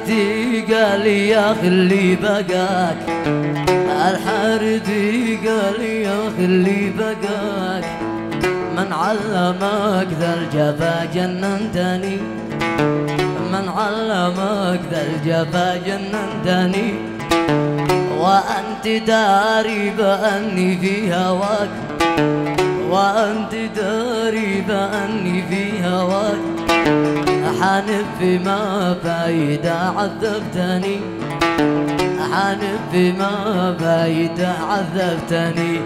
الحارثي قال يا خلي بقاك، الحارثي قال يا خلي بقاك، من علمك ذا الجفا جننتني، من علمك ذا الجفا جننتني، وأنت داري بأني في هواك، وأنت داري بأني في هواك، حانف بما فايدة عذبتني، حانف بما فايدة عذبتني.